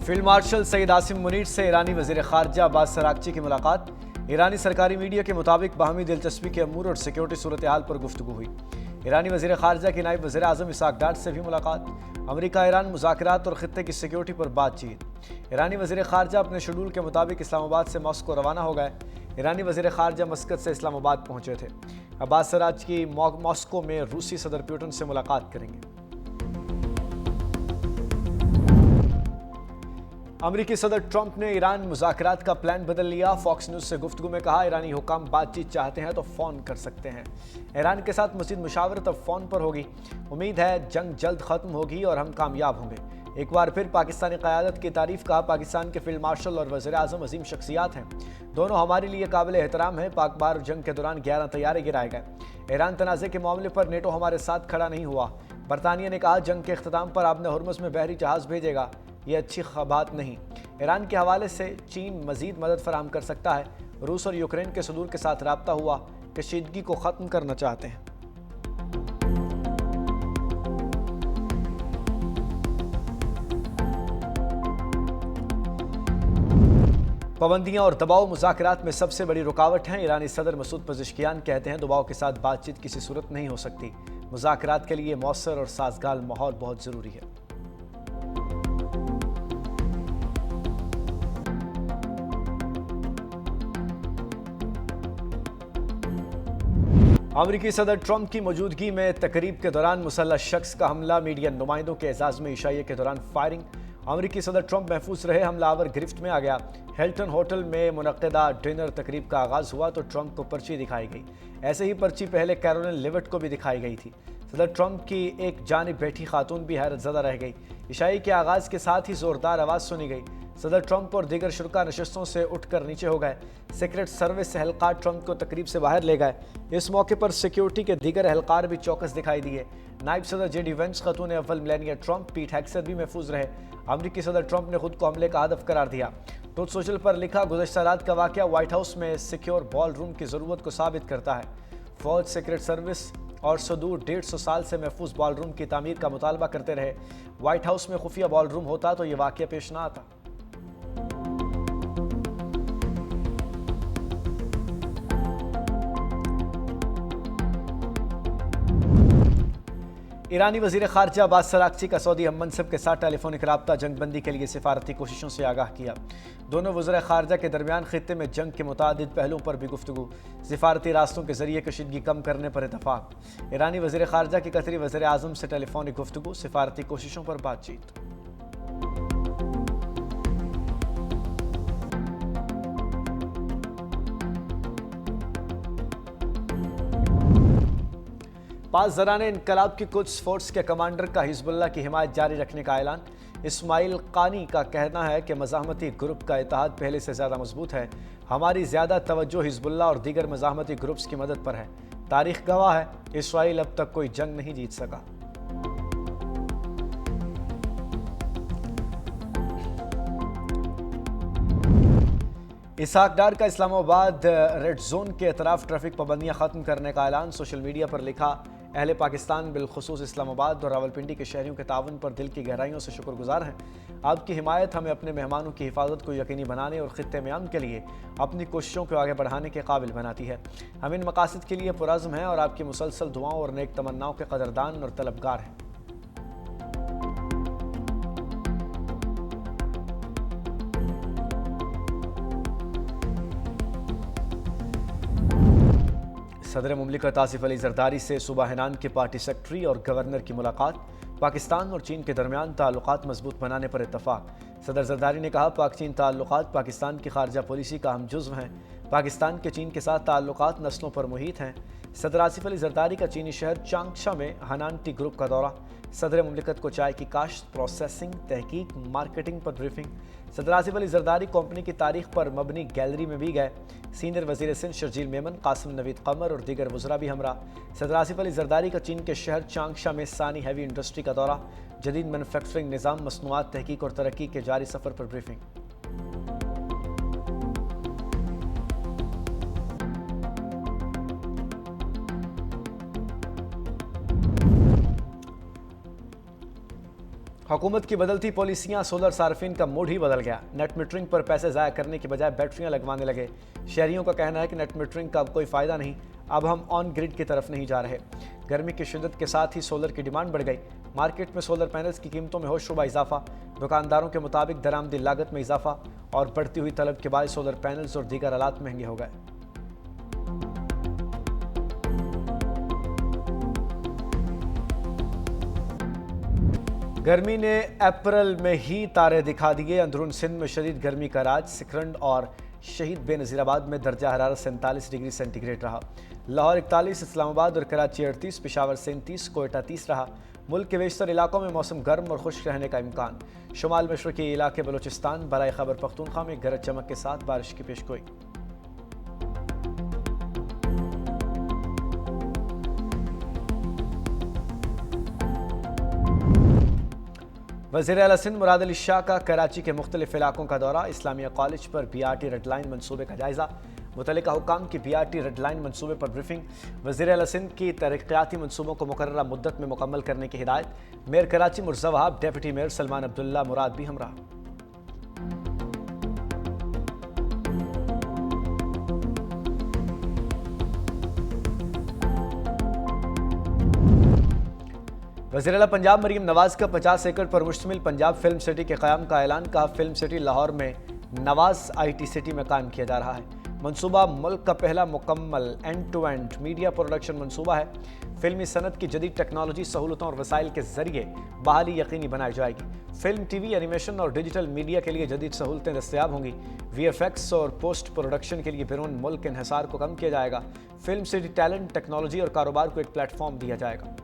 Field marshal Saeed Asim Munir से ईरानी वजीर खारजा Abbas Araghchi की मुलाकात। ईरानी सरकारी मीडिया के मुताबिक बाहमी दिलचस्पी के अमूर और सिक्योरिटी सूरत हाल पर गुफ्तगू हुई। ईरानी वजीर खारजा की नायब वजीर आजम इसहाक डार से भी मुलाकात। अमरीका ईरान मुज़ाकरात और खित्ते की सिक्योरिटी पर बातचीत। ईरानी वजीर खारजा अपने शेड्यूल के मुताबिक इस्लामाबाद से मॉस्को रवाना हो गए। ईरानी वजीर खारजा मस्कत से इस्लामाबाद पहुंचे थे। अब्बास अरागची मॉस्को में रूसी सदर पुतिन से मुलाकात करेंगे। अमरीकी सदर ट्रंप ने ईरान मुज़ाकरात का प्लान बदल लिया। फॉक्स न्यूज़ से गुफ्तगू में कहा, ईरानी हुकाम बातचीत चाहते हैं तो फ़ोन कर सकते हैं। ईरान के साथ मज़ीद मुशावरत अब फ़ोन पर होगी। उम्मीद है जंग जल्द ख़त्म होगी और हम कामयाब होंगे। एक बार फिर पाकिस्तानी क़यादत की तारीफ़। कहा, पाकिस्तान के फील्ड मार्शल और वज़ीर आज़म अजीम शख्सियात हैं। दोनों हमारे लिए काबिल एहतराम है। पाक बार जंग के दौरान 11 तैयारे गिराए गए। ईरान तनाज़े के मामले पर नेटो हमारे साथ खड़ा नहीं हुआ। बरतानिया ने कहा, जंग के अख्ताम पर आपने हुर्मुज़ में बहरी जहाज़ भेजेगा, ये अच्छी बात नहीं। ईरान के हवाले से चीन मजीद मदद फराहम कर सकता है। रूस और यूक्रेन के सदूर के साथ राब्ता हुआ, कशीदगी को ख़त्म करना चाहते हैं। पाबंदियां और दबाव मुज़ाकरात में सबसे बड़ी रुकावट हैं। ईरानी सदर मसूद पज़ेश्कियान कहते हैं, दबाव के साथ बातचीत किसी सूरत नहीं हो सकती। मुज़ाकरात के लिए मौसर और साजगार माहौल बहुत ज़रूरी है। अमरीकी सदर ट्रंप की मौजूदगी में तकरीब के दौरान मुसल्लह शख्स का हमला। मीडिया नुमाइंदों के एजाज़ में इशाइये के दौरान फायरिंग। अमरीकी सदर ट्रंप महफूज रहे, हमलावर गिरफ्त में आ गया। हिल्टन होटल में मुनक्किदा डिनर तकरीब का आगाज़ हुआ तो ट्रंप को पर्ची दिखाई गई। ऐसे ही पर्ची पहले कैरोलिन लिविट को भी दिखाई गई थी। सदर ट्रंप की एक जानिब बैठी खातून भी हैरत ज़दा रह गई। इशाई के आगाज़ के साथ ही ज़ोरदार आवाज़ सुनी गई। सदर ट्रंप और दीगर शुरा नशस्तों से उठकर नीचे हो गए। सीक्रेट सर्विस एहलकार ट्रंप को तकरीब से बाहर ले गए। इस मौके पर सिक्योरिटी के दीगर एहलकार भी चौकस दिखाई दिए। नायब सदर जेडी वेंस, खतून अव्वल मेलानिया ट्रंप, पीट हेग्सेथ भी महफूज रहे। अमरीकी सदर ट्रंप ने खुद को हमले का हदफ करार दिया। ट्रूथ सोशल पर लिखा, गुज़श्ता रात का वाक़या व्हाइट हाउस में सिक्योर बॉल रूम की ज़रूरत को साबित करता है। फौज, सीक्रेट सर्विस और सदूर 150 साल से महफूज बॉल रूम की तामीर का मुतालबा करते रहे। व्हाइट हाउस में खुफिया बॉल रूम होता तो ये वाक़या पेश ना आता। ईरानी वजीर खारजा अब्बास अरागची का सऊदी हम मनसब के साथ टेलीफोनिक राब्ता जंगबंदी के लिए सिफारती कोशिशों से आगाह किया। दोनों वज़ीर खारजा के दरमियान खित्ते में जंग के मुतादिद पहलुओं पर भी गुफ्तगू। सिफारती रास्तों के जरिए कशीदगी कम करने पर इतफाक। ईरानी वजीर खारजा की कतरी वज़ीर आज़म से टेलीफोनिक गुफ्तगू, सिफारती कोशिशों पर बातचीत। पास ज़राने इनकलाब की कुछ फोर्स के कमांडर का हिजबुल्लाह की हिमायत जारी रखने का ऐलान। इस्माइल कानी का कहना है कि मज़ाहमती ग्रुप का इत्तेहाद पहले से ज़्यादा मजबूत है। हमारी ज़्यादा तवज्जो हिजबुल्लाह और दीगर मज़ाहमती ग्रुप्स की मदद पर है। तारीख गवाह है, इसराइल अब तक कोई जंग नहीं जीत सका। इसहाक डार का इस्लामाबाद रेड जोन के अतराफ ट्रैफिक पाबंदियां खत्म करने का ऐलान। सोशल मीडिया पर लिखा, अहले पाकिस्तान बिलखुसूस इस्लामाबाद और रावलपिंडी के शहरियों के ताउन पर दिल की गहराइयों से शुक्रगुजार हैं। आपकी हिमायत हमें अपने मेहमानों की हिफाजत को यकीनी बनाने और खित्ते में अमन के लिए अपनी कोशिशों को आगे बढ़ाने के काबिल बनाती है। हम इन मकासद के लिए पुरज़्म हैं और आपकी मुसलसल दुआओं और नेक तमन्नाओं के कदरदान और तलबगार हैं। सदर मुमलिकत आसिफ अली जरदारी से सूबा हिनान के पार्टी सेक्रेटरी और गवर्नर की मुलाकात। पाकिस्तान और चीन के दरमियान ताल्लुकात मजबूत बनाने पर इत्तफाक। सदर जरदारी ने कहा, पाक चीन ताल्लुकात पाकिस्तान की खारजा पॉलिसी का अहम जुज़्व हैं। पाकिस्तान के चीन के साथ ताल्लुकात नस्लों पर मुहित हैं। सदर आसिफ अली जरदारी का चीनी शहर चांगशा में हनान टी ग्रुप का दौरा। सदर मुमलिकत को चाय की काश्त, प्रोसेसिंग, तहकीक, मार्केटिंग पर ब्रीफिंग। सदर आसिफ अली जरदारी कंपनी की तारीख पर मबनी गैलरी में भी गए। सीनियर वजीर सिंध शर्जील मेमन, कासिम नवीद कमर और दीगर वज़रा भी हमरा। सदर आसिफ अली जरदारी का चीन के शहर चांगशा में सानी हैवी इंडस्ट्री का दौरा। जदीद मैनुफैक्चरिंग निज़ाम, मसनूआत, तहकीक और तरक्की के जारी सफ़र पर ब्रीफिंग। हुकूमत की बदलती पॉलिसियां, सोलर सार्फिन का मूड ही बदल गया। नेट मीटरिंग पर पैसे ज़ाया करने की बजाय बैटरियां लगवाने लगे। शहरियों का कहना है कि नेट मीटरिंग का अब कोई फ़ायदा नहीं, अब हम ऑन ग्रिड की तरफ नहीं जा रहे। गर्मी की शिद्दत के साथ ही सोलर की डिमांड बढ़ गई। मार्केट में सोलर पैनल्स की कीमतों में होशरुबा इजाफा। दुकानदारों के मुताबिक दरामदी लागत में इजाफा और बढ़ती हुई तलब के बाद सोलर पैनल्स और दीगर आलात महंगे हो गए। गर्मी ने अप्रैल में ही तारे दिखा दिए। अंदरून सिंध में शदीद गर्मी का राज। सिकरंड और शहीद बेनज़ीराबाद में दर्जा हरारत 47 डिग्री सेंटीग्रेड रहा। लाहौर 41, इस्लामाबाद और कराची 38, पेशावर 37, कोयटा 30 रहा। मुल्क के बेशतर इलाकों में मौसम गर्म और खुश्क रहने का इम्कान। शुमाल मशरक़ी इलाके बलूचिस्तान, बराए खैबर पख्तूनख्वा में गरज चमक के साथ बारिश की पेशगोई। वज़ीर आला सिंध मुराद अली शाह का कराची के मुख्तलिफ इलाकों का दौरा। इस्लामिया कॉलेज पर BRT रेड लाइन मनसूबे का जायजा। मुतल्लिका हुकाम की BRT रेड लाइन मनसूबे पर ब्रीफिंग। वज़ीर आला सिंध की तरक्याती मनसूबों को मुकर्ररा मुद्दत में मुकम्मल करने की हिदायत। Mayor Karachi Murtaza Wahab, deputy mayor Salman Abdullah Murad भी हमरा। वज़ीर आला पंजाब मरीम नवाज का 50 एकड़ पर मुश्तमिल पंजाब फिल्म सिटी के क़याम का ऐलान। कहा, फिल्म सिटी लाहौर में नवाज IT सिटी में कायम किया जा रहा है। मंसूबा मुल्क का पहला मुकम्मल end to end media production मंसूबा है। फिल्मी सनत की जदीद टेक्नोलॉजी, सहूलतों और वसाइल के जरिए बहाली यकीनी बनाई जाएगी। फिल्म, TV, एनिमेशन और डिजिटल मीडिया के लिए जदीद सहूलतें दस्तयाब होंगी। VFX और पोस्ट प्रोडक्शन के लिए बैरून मुल्क इन्हिसार को कम किया जाएगा। फिल्म सिटी टैलेंट, टेक्नोलॉजी और कारोबार को एक प्लेटफॉर्म दिया जाएगा।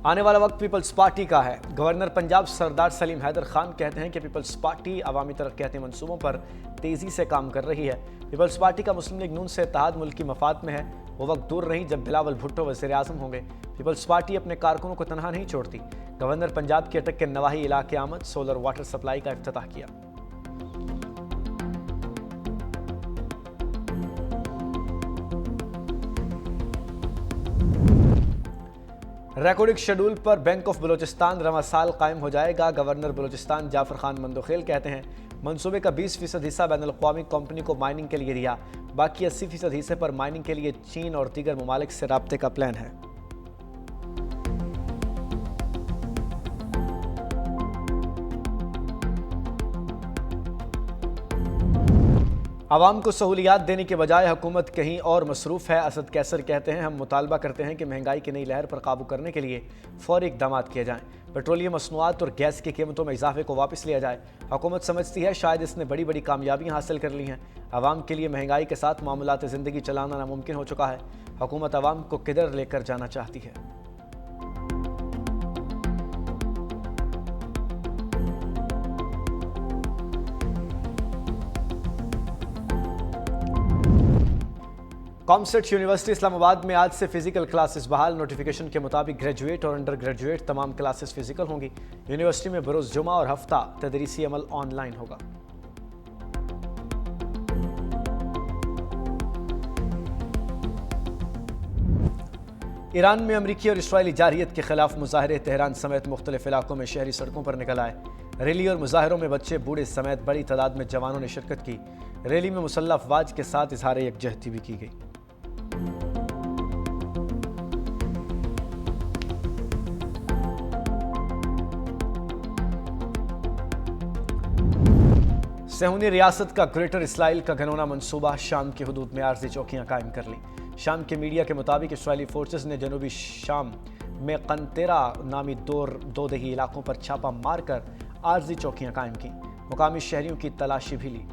आने वाला वक्त पीपल्स पार्टी का है। गवर्नर पंजाब सरदार सलीम हैदर खान कहते हैं कि पीपल्स पार्टी अवामी तरक्याती मंसूबों पर तेज़ी से काम कर रही है। पीपल्स पार्टी का मुस्लिम लीग नून से इत्तेहाद मुल्क की मफाद में है। वो वक्त दूर नहीं जब बिलावल भुट्टो वज़ीर आज़म होंगे। पीपल्स पार्टी अपने कारकुनों को तनहा नहीं छोड़ती। गवर्नर पंजाब की अटक के नवाही इलाके आमद, सोलर वाटर सप्लाई का इफ्तिताह किया। रिकॉर्डिंग शेड्यूल पर बैंक ऑफ बलूचिस्तान रवां साल कायम हो जाएगा। गवर्नर बलूचिस्तान जाफर खान मंदोखेल कहते हैं, मंसूबे का 20% हिस्सा बैनुल-अक़वामी कंपनी को माइनिंग के लिए दिया। बाकी 80% हिस्से पर माइनिंग के लिए चीन और दीगर ममालिक से राब्ते का प्लान है। आवाम को सहूलियात देने के बजाय हुकूमत कहीं और मसरूफ़ है। असद कैसर कहते हैं, हम मुतालबा करते हैं कि महंगाई की नई लहर पर काबू करने के लिए फौरी इक़दाम किए जाएँ। पेट्रोलियम मसनूआत और गैस की कीमतों में इजाफे को वापस लिया जाए। हुकूमत समझती है शायद इसने बड़ी बड़ी कामयाबियाँ हासिल कर ली हैं। आवाम के लिए महंगाई के साथ मामूलात ज़िंदगी चलाना नामुमकिन हो चुका है। हुकूमत आवाम को किधर लेकर जाना चाहती है। कॉमसेट यूनिवर्सिटी इस्लामाबाद में आज से फिजिकल क्लासेस बहाल। नोटिफिकेशन के मुताबिक ग्रेजुएट और अंडर ग्रेजुएट तमाम क्लासेस फिजिकल होंगी। यूनिवर्सिटी में बरोज़ जुमा और हफ्ता तदरीसी अमल ऑनलाइन होगा। ईरान में अमरीकी और इसराइली जारहियत के खिलाफ मुजाहरे। तेहरान समेत मुख्तलिफ इलाकों में शहरी सड़कों पर निकल आए। रैली और मुजाहरों में बच्चे बूढ़े समेत बड़ी तादाद में जवानों ने शिरकत की। रैली में मुसल्लह अफवाज के साथ इजहार यकजहती भी की गई। सेहूनी रियासत का ग्रेटर इसराइल का घनौना मंसूबा। शाम की हदूद में आर्जी चौकियां कायम कर ली। शाम के मीडिया के मुताबिक इसराइली फोर्सेस ने जनूबी शाम में कनतेरा नामी दो दही इलाकों पर छापा मारकर आर्जी चौकियां कायम की। मुकामी शहरियों की तलाशी भी ली।